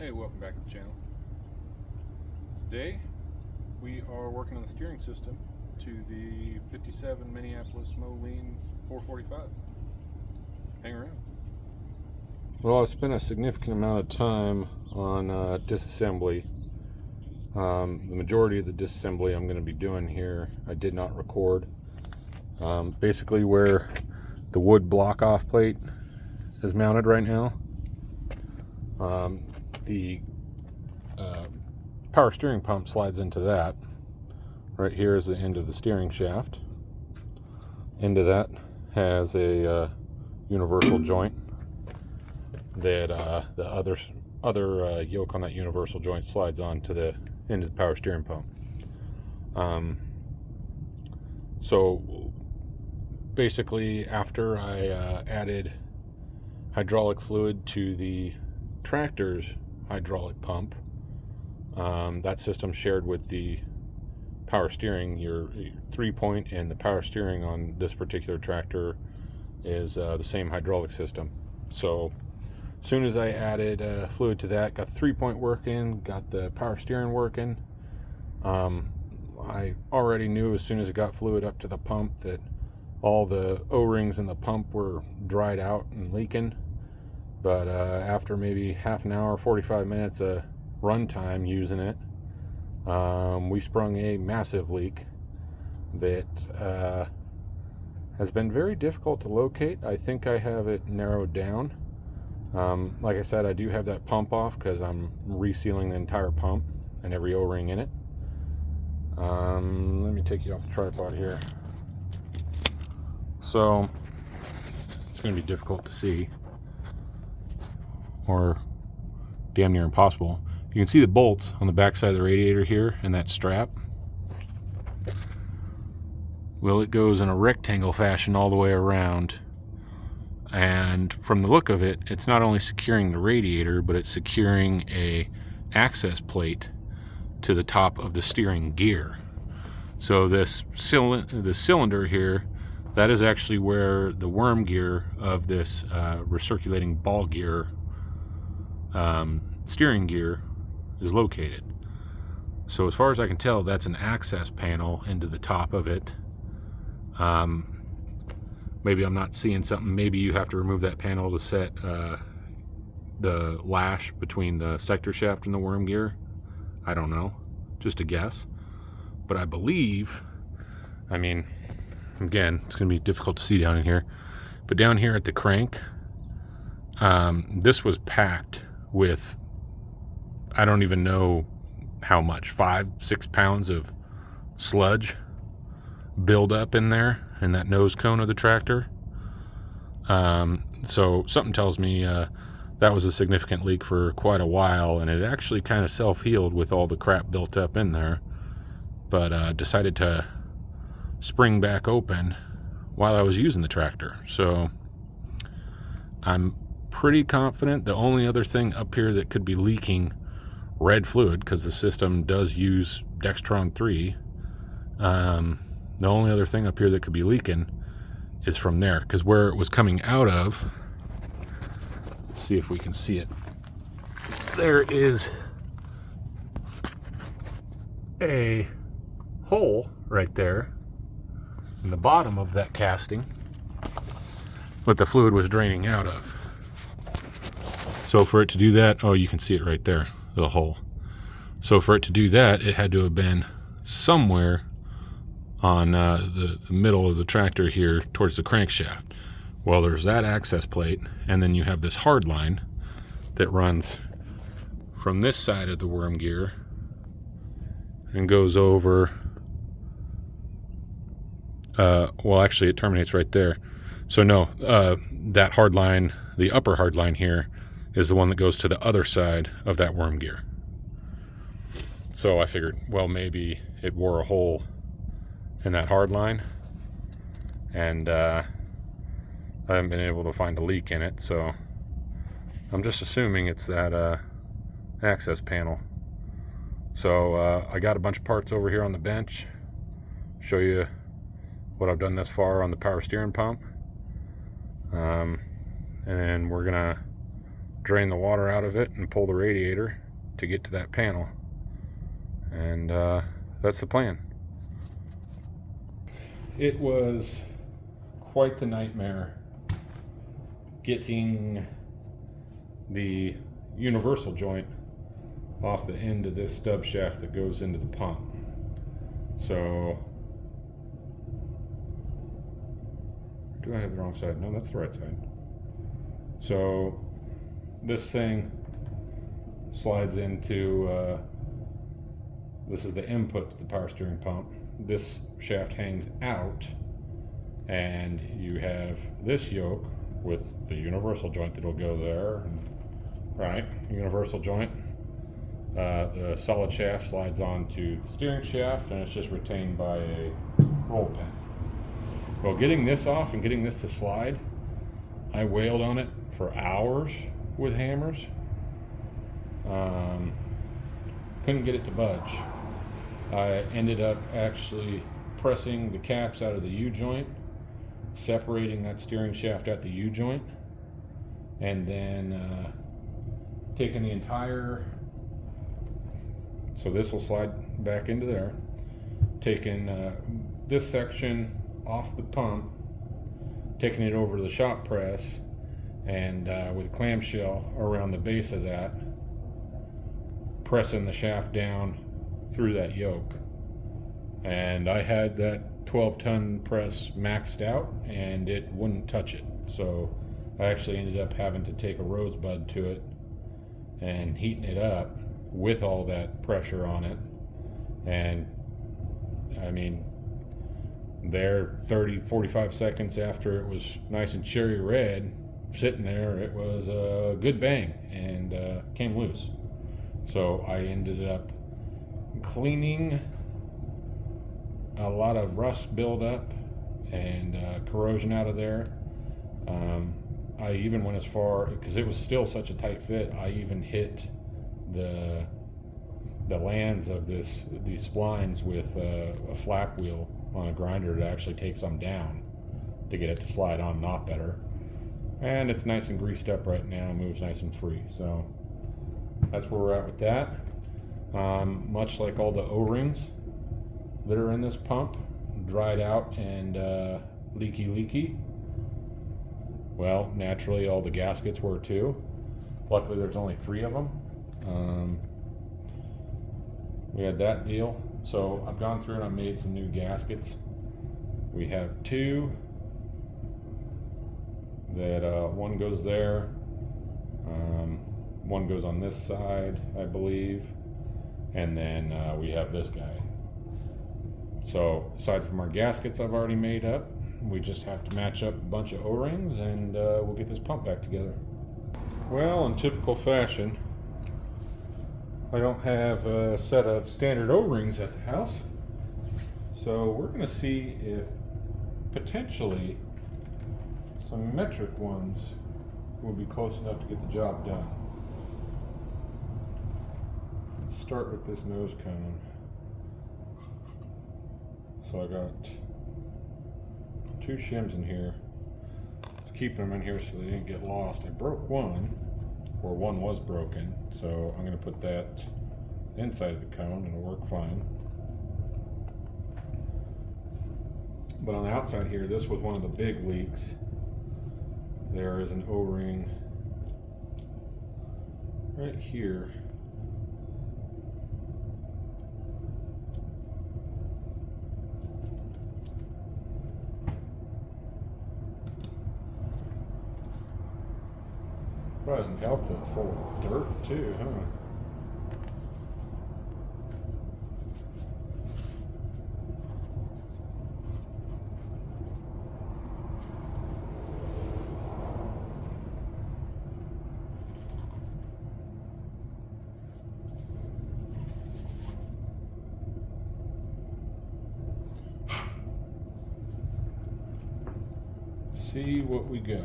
Hey, welcome back to the channel. Today we are working on the steering system to the 57 Minneapolis Moline 445. Hang around. Well, I've spent a significant amount of time on disassembly. The majority of the disassembly I'm going to be doing here I did not record. Basically where the wood block off plate is mounted right now. The power steering pump slides into that. Right here is the end of the steering shaft. Into that has a universal joint that the other yoke on that universal joint slides on to the end of the power steering pump. So basically, after I added hydraulic fluid to the tractor's hydraulic pump, that system shared with the power steering. Your 3-point and the power steering on this particular tractor is the same hydraulic system. So as soon as I added fluid to that, got the 3-point working, got the power steering working, I already knew as soon as it got fluid up to the pump that all the O-rings in the pump were dried out and leaking. But after maybe half an hour, 45 minutes of runtime using it, we sprung a massive leak that has been very difficult to locate. I think I have it narrowed down. Like I said, I do have that pump off because I'm resealing the entire pump and every O-ring in it. Let me take you off the tripod here. So it's going to be difficult to see, or damn near impossible. You can see the bolts on the back side of the radiator here and that strap. Well, it goes in a rectangle fashion all the way around, and from the look of it, it's not only securing the radiator, but it's securing a access plate to the top of the steering gear. So this the cylinder here, that is actually where the worm gear of this recirculating ball gear steering gear is located. So as far as I can tell, that's an access panel into the top of it. Maybe I'm not seeing something. Maybe you have to remove that panel to set the lash between the sector shaft and the worm gear. I don't know, just a guess. But I believe, I mean, again, it's going to be difficult to see down in here, but down here at the crank, this was packed with, I don't even know how much, 5-6 pounds of sludge build up in there in that nose cone of the tractor. So something tells me that was a significant leak for quite a while, and it actually kind of self-healed with all the crap built up in there, but decided to spring back open while I was using the tractor. So I'm pretty confident the only other thing up here that could be leaking red fluid, because the system does use Dextron 3, the only other thing up here that could be leaking is from there, because where it was coming out of, let's see if we can see it, there is a hole right there in the bottom of that casting what the fluid was draining out of. So for it to do that, oh, you can see it right there, the hole. So for it to do that, it had to have been somewhere on the middle of the tractor here towards the crankshaft. Well, there's that access plate, and then you have this hard line that runs from this side of the worm gear and goes over, well, actually it terminates right there. So no, that hard line, the upper hard line here, is the one that goes to the other side of that worm gear. So I figured, well, maybe it wore a hole in that hard line, and I haven't been able to find a leak in it, so I'm just assuming it's that access panel. So I got a bunch of parts over here on the bench. Show you what I've done thus far on the power steering pump, and we're gonna drain the water out of it and pull the radiator to get to that panel. And that's the plan. It was quite the nightmare getting the universal joint off the end of this stub shaft that goes into the pump. So, do I have the wrong side? No, that's the right side. So, this thing slides into, this is the input to the power steering pump. This shaft hangs out, and you have this yoke with the universal joint that'll go there. Right, universal joint. The solid shaft slides onto the steering shaft, and it's just retained by a roll pin. Well, getting this off and getting this to slide, I wailed on it for hours with hammers. Couldn't get it to budge. I ended up actually pressing the caps out of the U-joint, separating that steering shaft at the U-joint, and then taking the entire, so this will slide back into there, taking this section off the pump, taking it over to the shop press, and with a clamshell around the base of that, pressing the shaft down through that yoke. And I had that 12-ton press maxed out, and it wouldn't touch it. So I actually ended up having to take a rosebud to it and heating it up with all that pressure on it. And I mean, there 30-45 seconds after it was nice and cherry red sitting there, it was a good bang and came loose. So I ended up cleaning a lot of rust buildup and corrosion out of there. I even went as far, because it was still such a tight fit, I even hit the lands of these splines with a flap wheel on a grinder to actually take some down to get it to slide on not better. And it's nice and greased up right now, moves nice and free. So that's where we're at with that. Much like all the O-rings that are in this pump, dried out and leaky. Well, naturally all the gaskets were too. Luckily there's only 3 of them. We had that deal. So I've gone through and I've made some new gaskets. We have 2 that one goes there, one goes on this side, I believe, and then we have this guy. So aside from our gaskets I've already made up, we just have to match up a bunch of O-rings and we'll get this pump back together. Well, in typical fashion, I don't have a set of standard O-rings at the house, so we're going to see if potentially some metric ones will be close enough to get the job done. Let's start with this nose cone. So I got 2 shims in here. Just keeping them in here so they didn't get lost. I broke one, or one was broken, so I'm going to put that inside of the cone and it'll work fine. But on the outside here, this was one of the big leaks. There is an O-ring right here. Probably doesn't help that it's full of dirt too, huh? See what we got.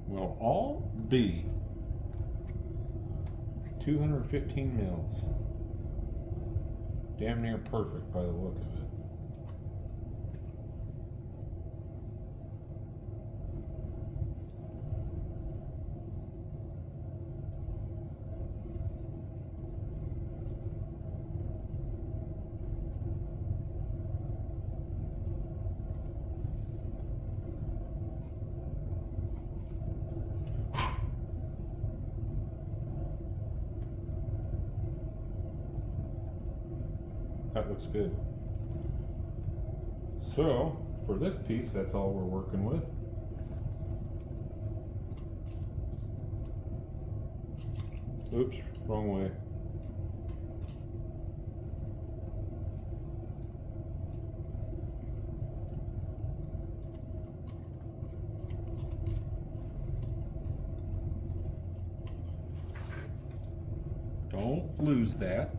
will all be 215 mils. Damn near perfect by the look of it. That looks good. So, for this piece, that's all we're working with. Oops, wrong way. Don't lose that.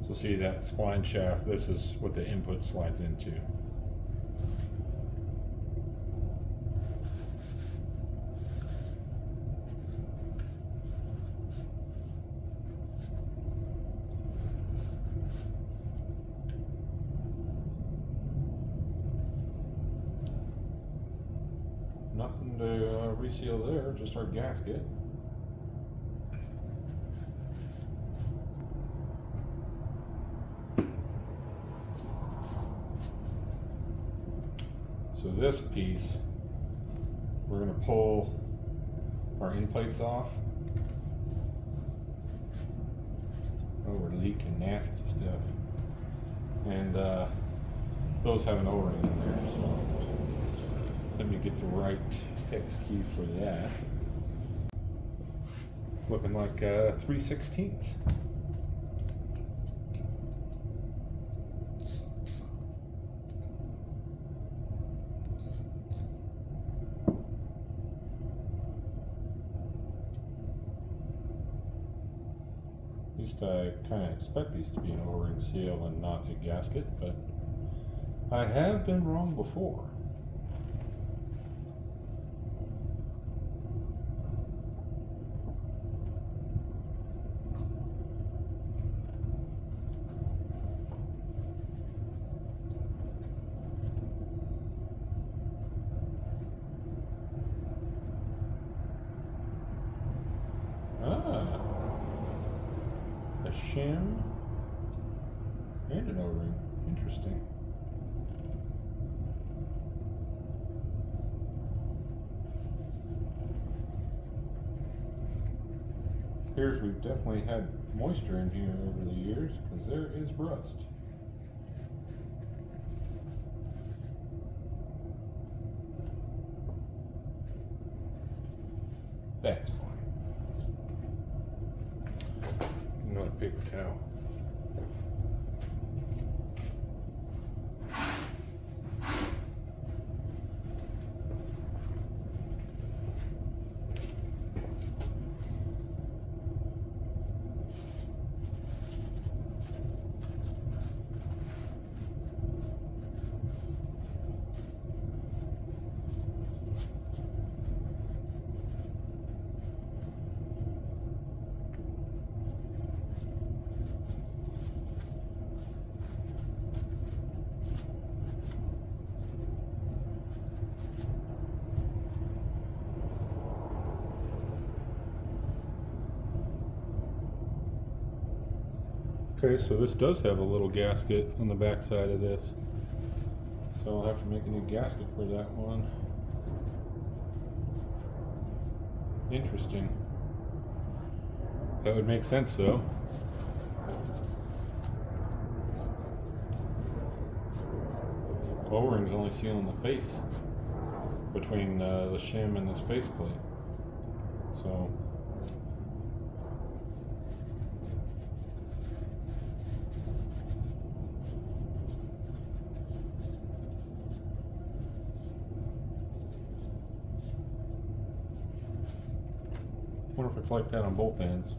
So see that spline shaft, this is what the input slides into. Nothing to reseal there, just our gasket. So this piece, we're going to pull our end plates off. Oh, we're leaking nasty stuff. And those have an O-ring in there, so let me get the right hex key for that. Looking like 3/16. At least I kind of expect these to be an O-ring seal and not a gasket, but I have been wrong before. A shim and an O-ring. Interesting. Appears we've definitely had moisture in here over the years because there is rust. That's fine. Not a paper towel. Okay, so this does have a little gasket on the back side of this. So I'll have to make a new gasket for that one. Interesting. That would make sense though. O-ring's only sealing the face between the shim and this faceplate. So Wonder if it's like that on both ends.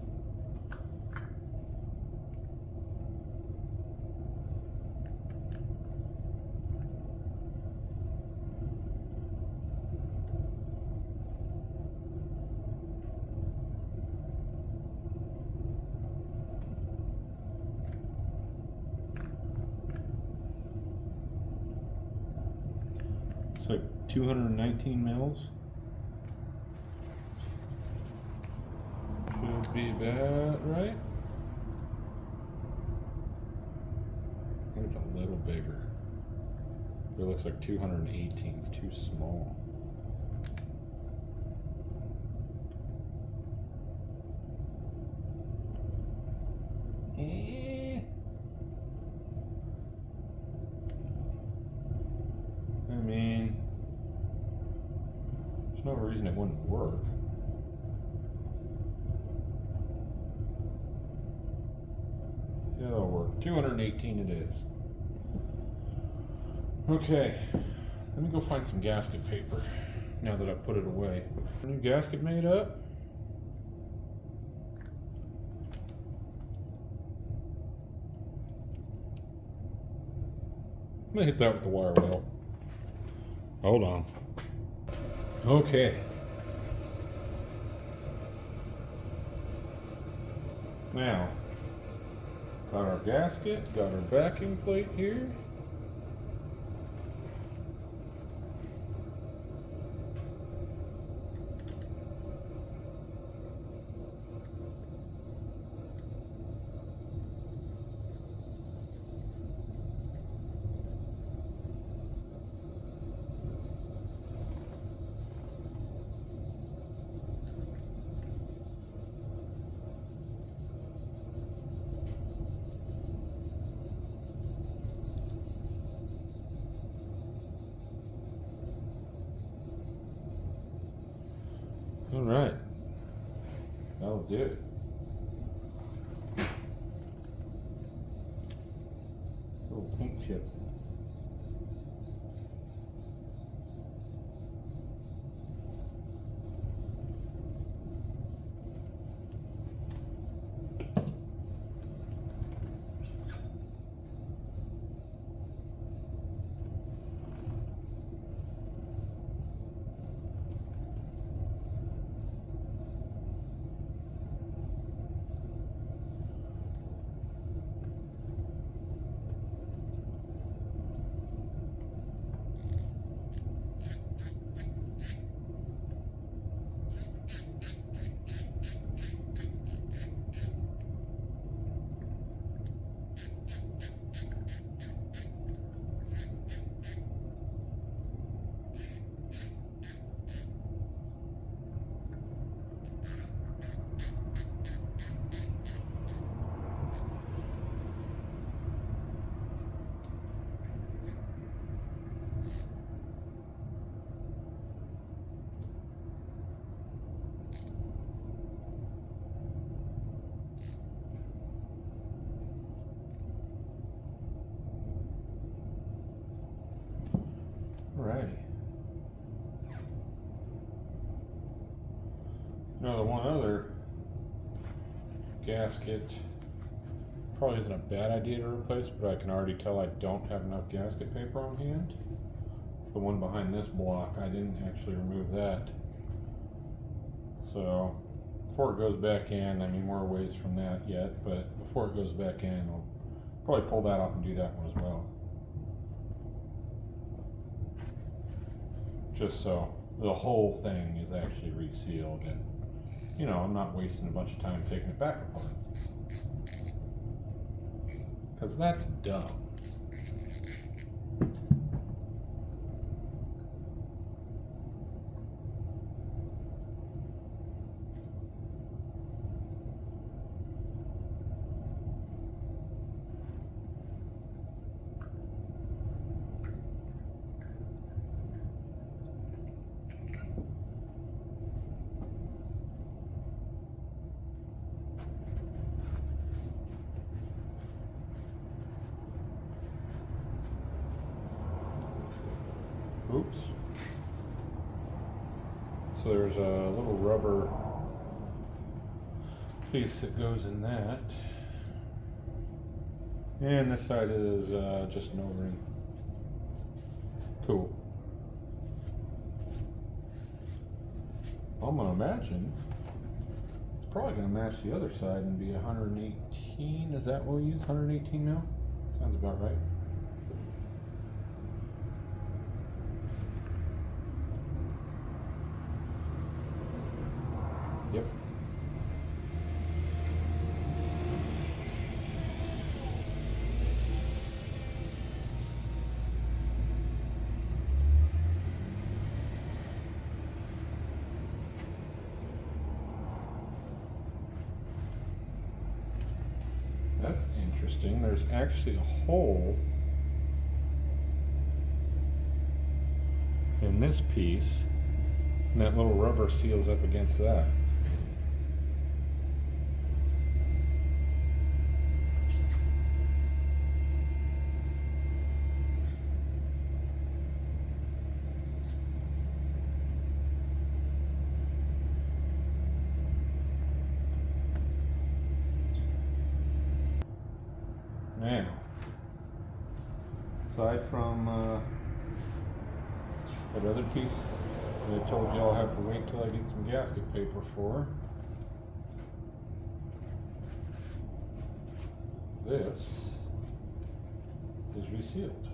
It's like 219 mils. Should be about right. I think it's a little bigger. It looks like 218 is too small. I mean, there's no reason it wouldn't work. It'll work. 218 it is. Okay, let me go find some gasket paper now that I've put it away. New gasket made up. I'm gonna hit that with the wire wheel. Hold on. Okay. Now, got our gasket, got our backing plate here. All right, that'll do it. Little paint chip. Alrighty. Now the one other gasket probably isn't a bad idea to replace, but I can already tell I don't have enough gasket paper on hand. It's the one behind this block. I didn't actually remove that. So before it goes back in, I mean, we're a ways from that yet, but before it goes back in, I'll probably pull that off and do that one as well. Just so the whole thing is actually resealed and, you know, I'm not wasting a bunch of time taking it back apart. Because that's dumb. Oops. So there's a little rubber piece that goes in that. And this side is just an O-ring. Cool. I'm gonna imagine it's probably gonna match the other side and be 118. Is that what we use? 118 mil? Sounds about right. Yep. That's interesting. There's actually a hole in this piece, and that little rubber seals up against that. Now, aside from that other piece that I told you I'll have to wait till I get some gasket paper for, this is resealed.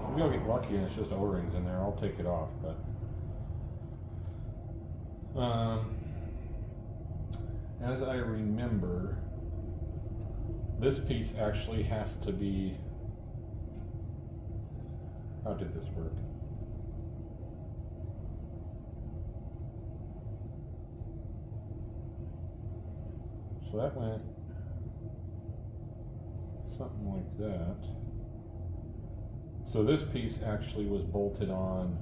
Maybe I'll get lucky and it's just O-rings in there. I'll take it off, but as I remember, this piece actually has to be, how did this work? So that went something like that. So this piece actually was bolted on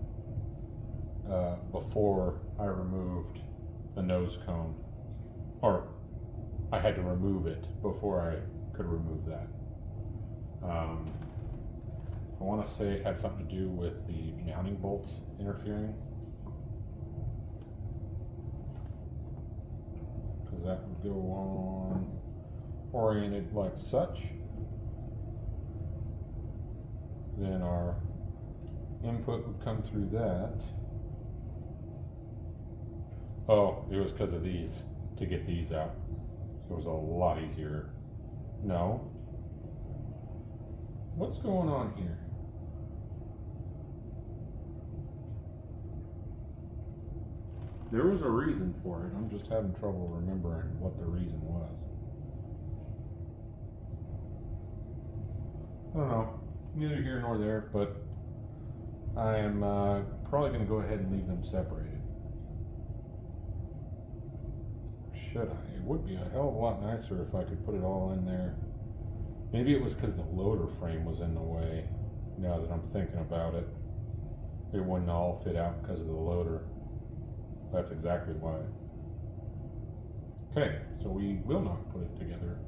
before I removed the nose cone, or I had to remove it before I could remove that. I want to say it had something to do with the mounting bolts interfering, because that would go on oriented like such. Then our input would come through that. Oh, it was because of these, to get these out. It was a lot easier. No. What's going on here? There was a reason for it. I'm just having trouble remembering what the reason was. I don't know. Neither here nor there, but I am probably going to go ahead and leave them separated. Should I? It would be a hell of a lot nicer if I could put it all in there. Maybe it was because the loader frame was in the way. Now that I'm thinking about it, it wouldn't all fit out because of the loader. That's exactly why. Okay, so we will not put it together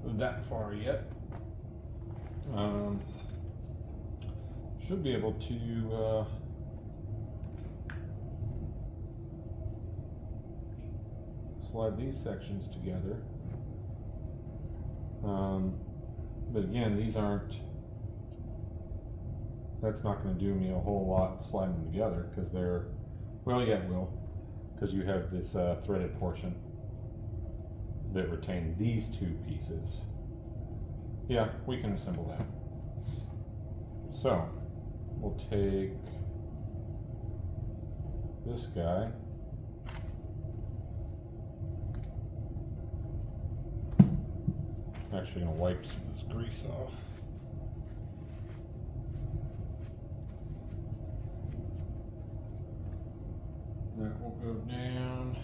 that far yet. Should be able to slide these sections together. But again, these aren't, that's not going to do me a whole lot sliding them together, because they're, well, yeah, it will, because you have this threaded portion that retain these two pieces. Yeah, we can assemble that. So, we'll take this guy. I'm actually going to wipe some of this grease off. That will go down.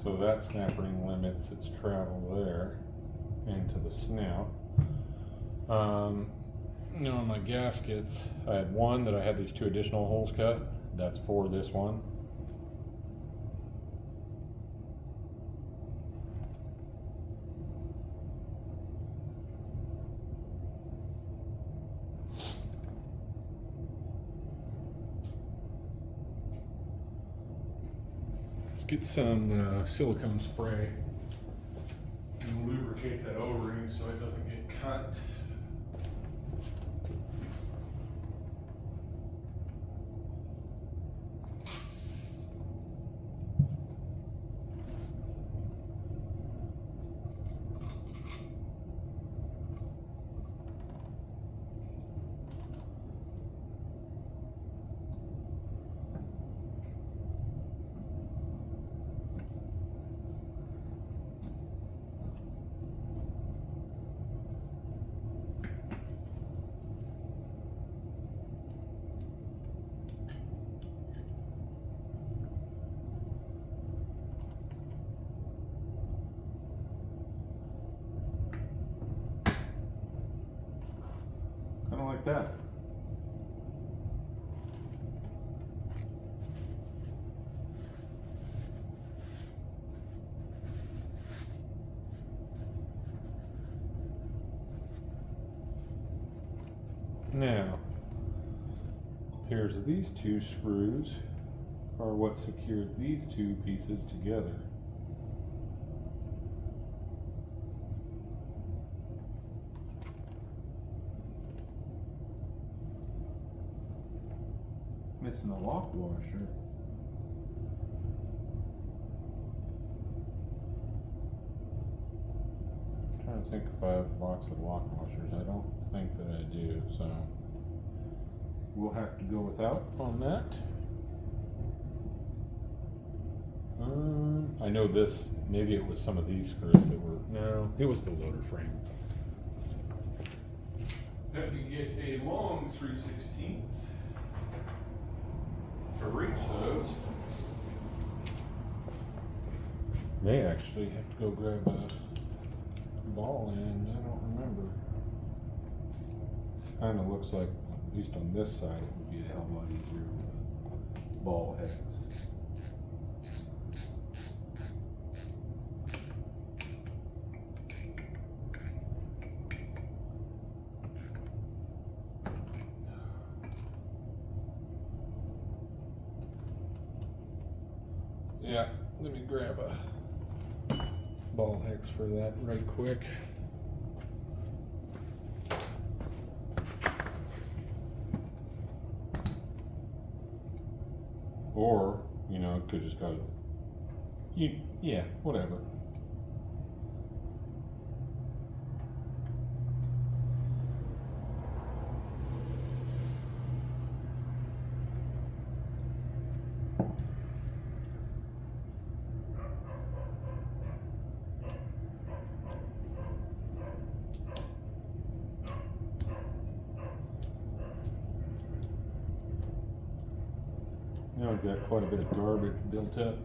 So that snap ring limits its travel there into the snout. On my gaskets, I had one that I had these 2 additional holes cut. That's for this one. Let's get some silicone spray and lubricate that O-ring so it doesn't get cut. Like that. Now, here's these 2 screws are what secured these 2 pieces together. Missing the lock washer. I'm trying to think if I have a box of lock washers. I don't think that I do, so we'll have to go without on that. I know this, maybe it was some of these screws that were, no, it was the loader frame. Let me get a long 3/16 to reach those. May actually have to go grab a ball end, I don't remember. Kind of looks like, at least on this side, it would be a hell of a lot easier with ball heads. Yeah, let me grab a ball hex for that right quick. Or, you know, it could just go, yeah, whatever. Now we've got quite a bit of garbage built up.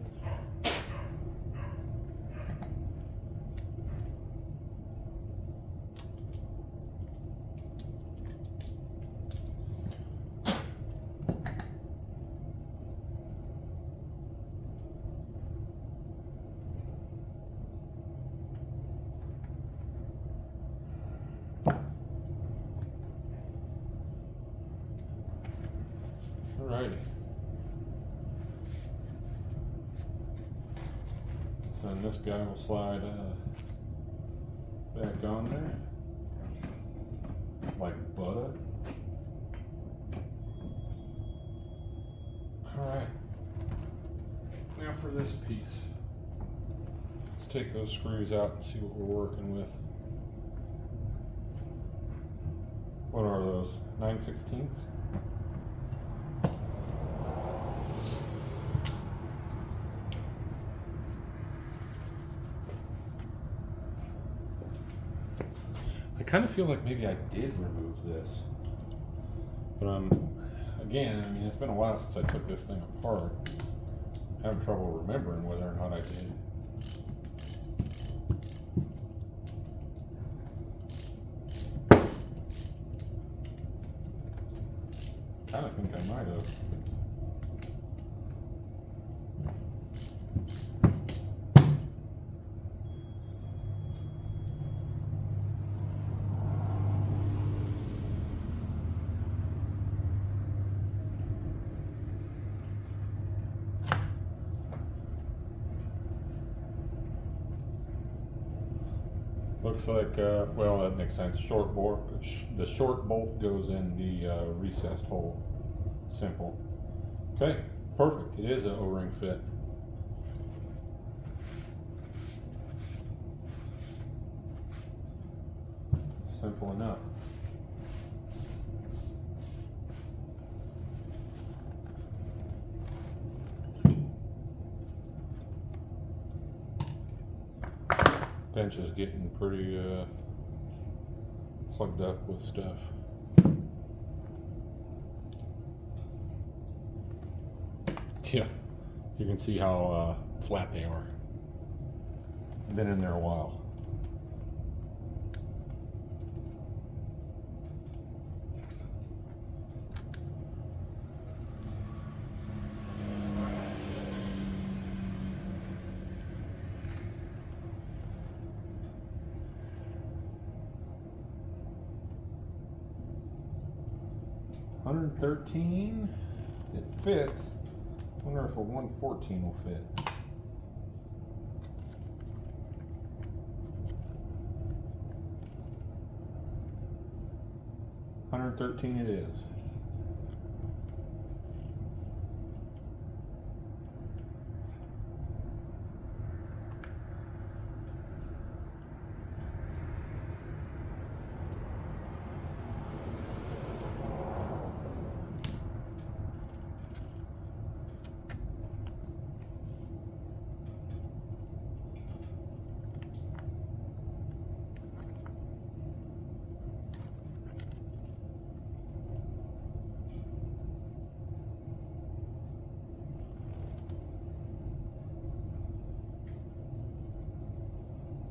Alrighty. So then this guy will slide back on there, like butter. Alright, now for this piece. Let's take those screws out and see what we're working with. What are those, 9/16? I kind of feel like maybe I did remove this, but again, I mean, it's been a while since I took this thing apart. I'm having trouble remembering whether or not I did. kind of think I might have. Looks like, well, that makes sense. Short bolt, the short bolt goes in the recessed hole. Simple. Okay, perfect. It is an O-ring fit. Simple enough. Bench is getting pretty plugged up with stuff. Yeah, you can see how flat they are. Been in there a while. $113. It fits. I wonder if a 114 will fit. $113 it is.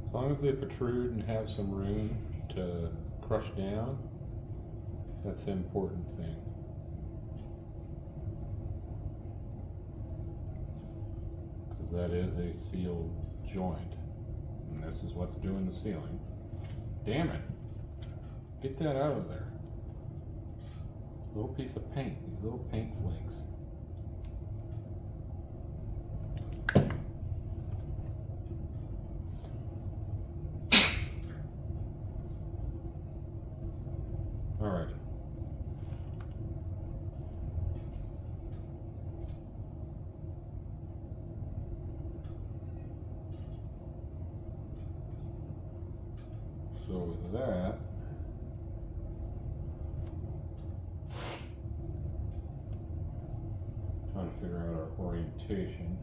As long as they protrude and have some room to crush down, that's the important thing. Because that is a sealed joint. And this is what's doing the sealing. Damn it! Get that out of there. Little piece of paint, these little paint flakes. Alright. So with that, trying to figure out our orientation.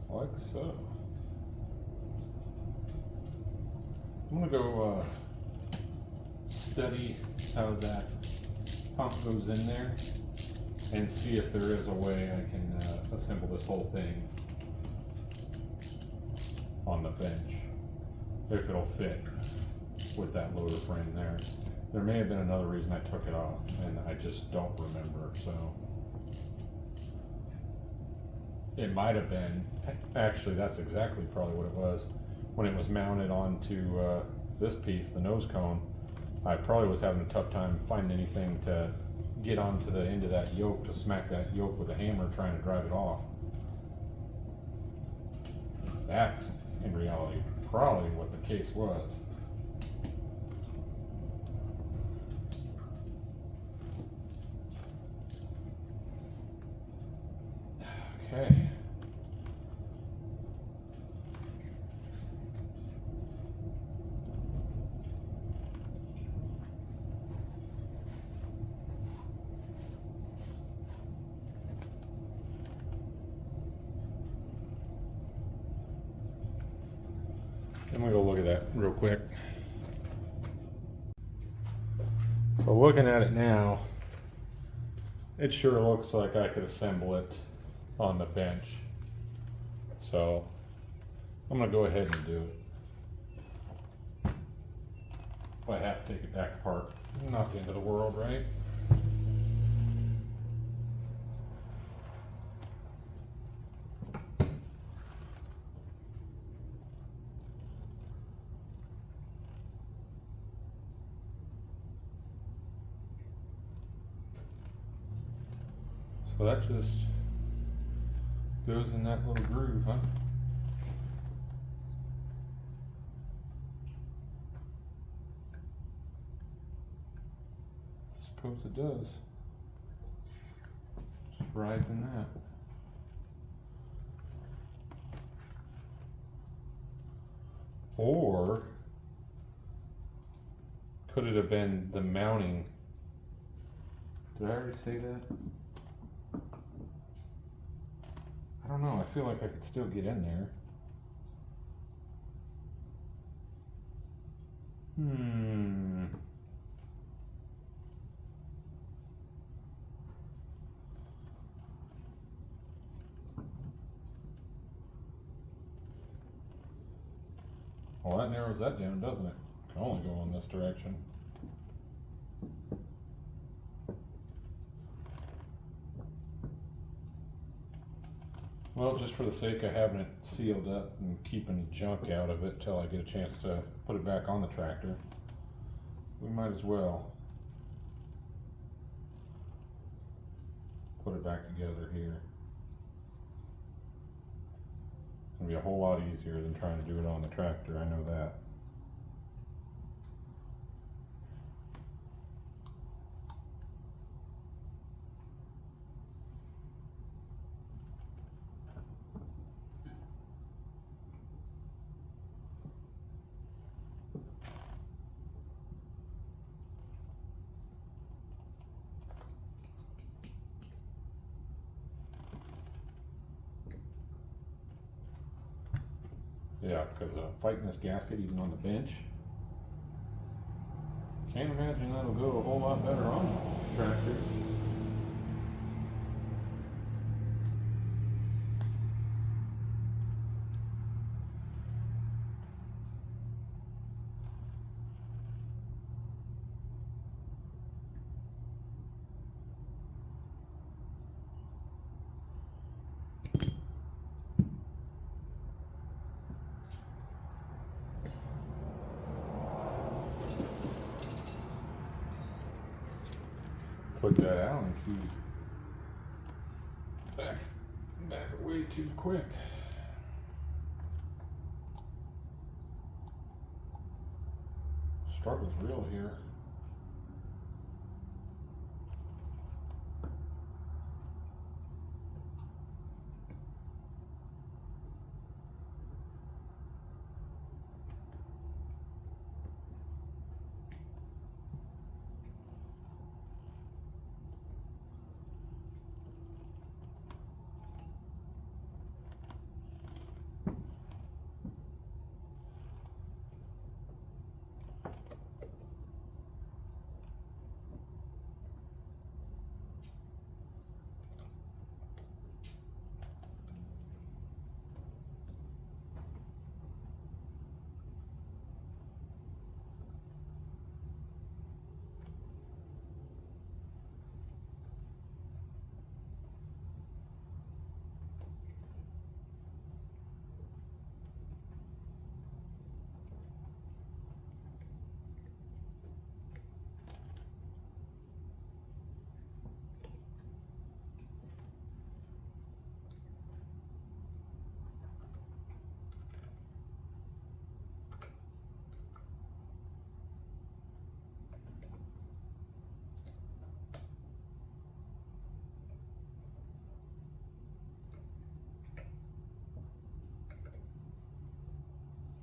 Like so. I'm gonna go study how that pump goes in there and see if there is a way I can assemble this whole thing on the bench, if it'll fit with that loader frame there. There may have been another reason I took it off and I just don't remember, so. It might have been, actually that's exactly probably what it was. When it was mounted onto this piece, the nose cone, I probably was having a tough time finding anything to get onto the end of that yoke to smack that yoke with a hammer trying to drive it off. That's, in reality, probably what the case was. And we'll go look at that real quick. So looking at it now, it sure looks like I could assemble it on the bench. So I'm gonna go ahead and do it. If I have to take it back apart, not the end of the world, right? So that just goes in that little groove, huh? Suppose it does. Just rides in that. Or could it have been the mounting? Did I already say that? I don't know, I feel like I could still get in there. Well, that narrows that down, doesn't it? Can only go in this direction. Well, just for the sake of having it sealed up and keeping junk out of it till I get a chance to put it back on the tractor, we might as well put it back together here. It's gonna be a whole lot easier than trying to do it on the tractor, I know that. Yeah, because fighting this gasket even on the bench, can't imagine that'll go a whole lot better on the tractor. Put that Allen key back way too quick. Struggle's real here.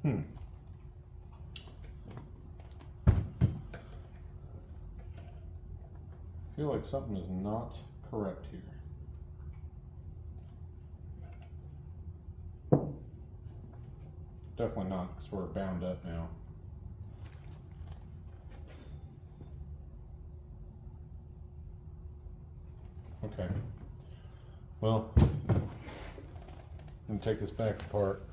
I feel like something is not correct here. definitely not, because we're bound up now. Okay. Well, I'm gonna take this back apart.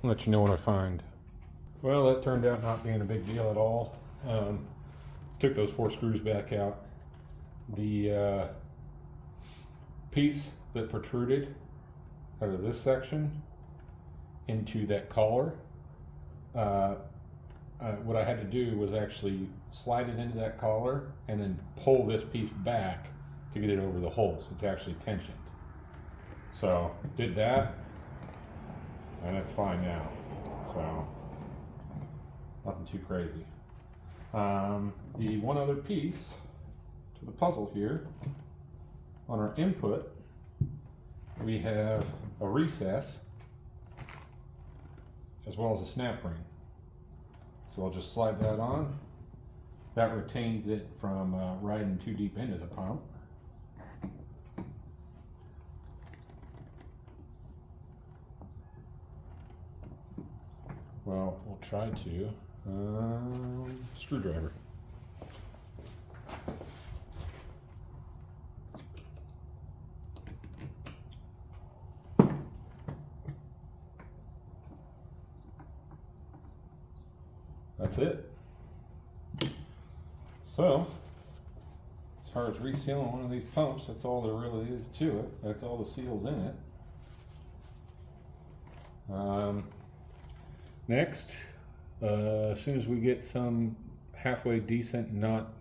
Let you know what I find. Well, that turned out not being a big deal at all. Took those 4 screws back out. The piece that protruded out of this section into that collar, what I had to do was actually slide it into that collar and then pull this piece back to get it over the holes. It's actually tensioned. So did that, and it's fine now. So nothing too crazy. The one other piece to the puzzle here, on our input, we have a recess as well as a snap ring. So I'll just slide that on. That retains it from riding too deep into the pump. Well, we'll try to. Screwdriver. That's it. So, as far as resealing one of these pumps, that's all there really is to it. That's all the seals in it. Next, as soon as we get some halfway decent, not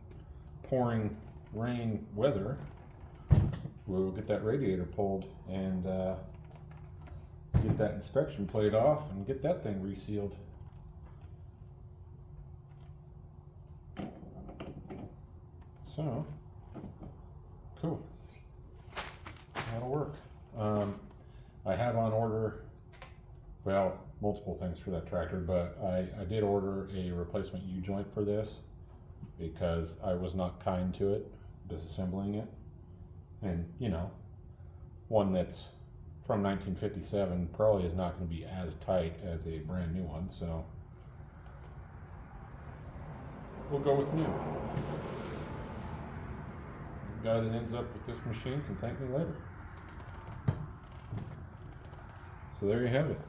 pouring rain weather, we'll get that radiator pulled and get that inspection plate off and get that thing resealed. So, cool. That'll work. I have on order, well, multiple things for that tractor, but I did order a replacement U-joint for this because I was not kind to it, disassembling it. And, you know, one that's from 1957 probably is not going to be as tight as a brand new one, so we'll go with new. The guy that ends up with this machine can thank me later. So there you have it.